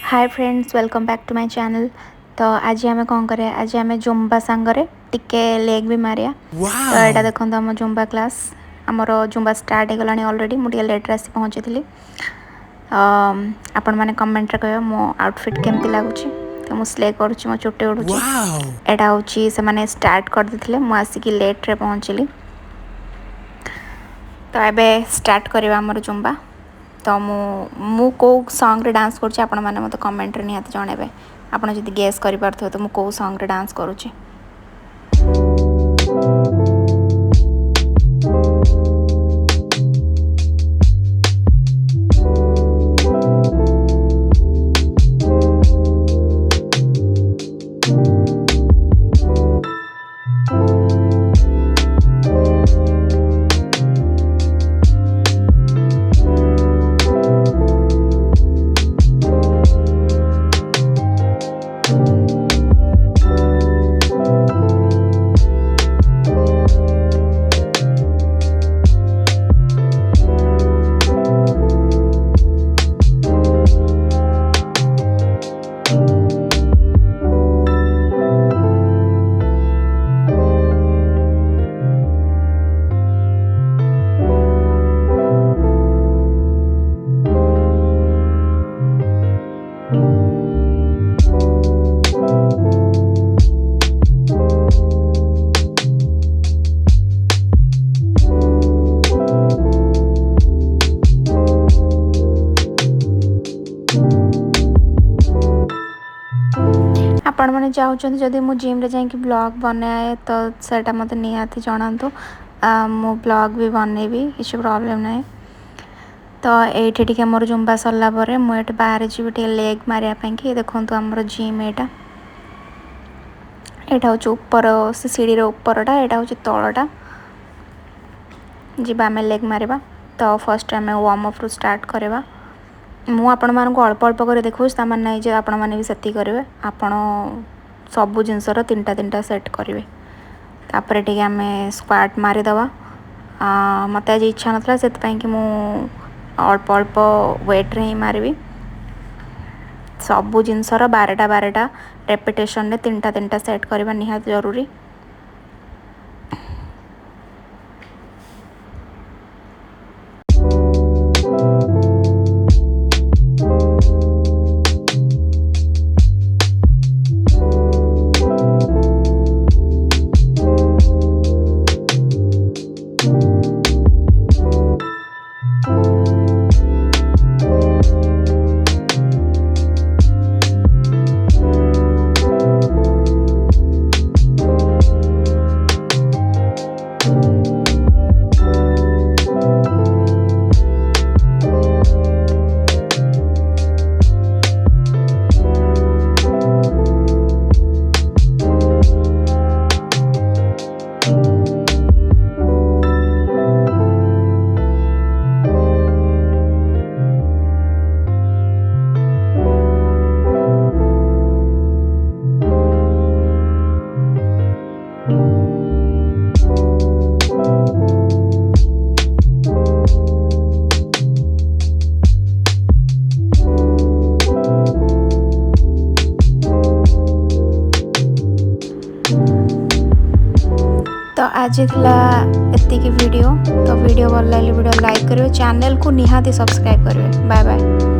Hi friends welcome back to my channel. तो आज आम कौन करें, आज आम जुम्बा सांगरे टिके लेग भी मारिया। तो यहाँ देखो आम जुम्बा क्लास आमर जुम्बा स्टार्ट हो गलानी ऑलरेडी। मुझे लेट्रे आसी पहुँची थी। आपण मैंने कमेंट रे कह मो आउटफिट केमती लगुच। तो मुझे स्ले करुँच मो चुट्टी उड़ू। यहाँ हूँ से स्टार्ट कर देते मुझे आसिक लेट्रे पहुँचली। तो ये स्टार्ट करवा आमर जुम्बा। तो मु को सॉन्ग रे डांस करुँच आपण मैंने मत कमेंट रे निहाती जणेबे। आपण जदि गेस करि पारथो तो मु को सॉन्ग रे डांस करुँच। आपण मैंने चाहते जदि मु जिम रे जाकि ब्लॉग बनाए तो सेटा मत निहाती जनातु। मु ब्लॉग भी बनैबी, किसी प्रॉब्लम ना। तो ये टे मोर जुम्बा सरला मुझे बाहर जी लेग मारे देखो आमर जिम यहाँ हूँ ऊपर से सीढ़ी उपरटा, यहाँ हूँ तलटा जी आम लेग मारिबा। तो फर्स्ट आम वार्म अप रु स्टार्ट करवा। मु आपण मानक अल्प अल्प कर देखो तामान नहीं जे आपण माने भी सेती करेंगे। आपण सबू जिनसर तीन तीन सेट करेंगे। तापर टे आम स्क्वाट मारिदवा। मत आज इच्छा नाला से कि मु अल्प अल्प वेट रे ही मारिबी। सबू जिनसर 12 रेपिटेशन रे तीन तीन सेट करवा निहात जरूरी। तो आज एतिकी वीडियो। तो वीडियो भल लगे वीडियो लाइक करेंगे, चैनल को निहाती सब्सक्राइब करेंगे। Bye bye.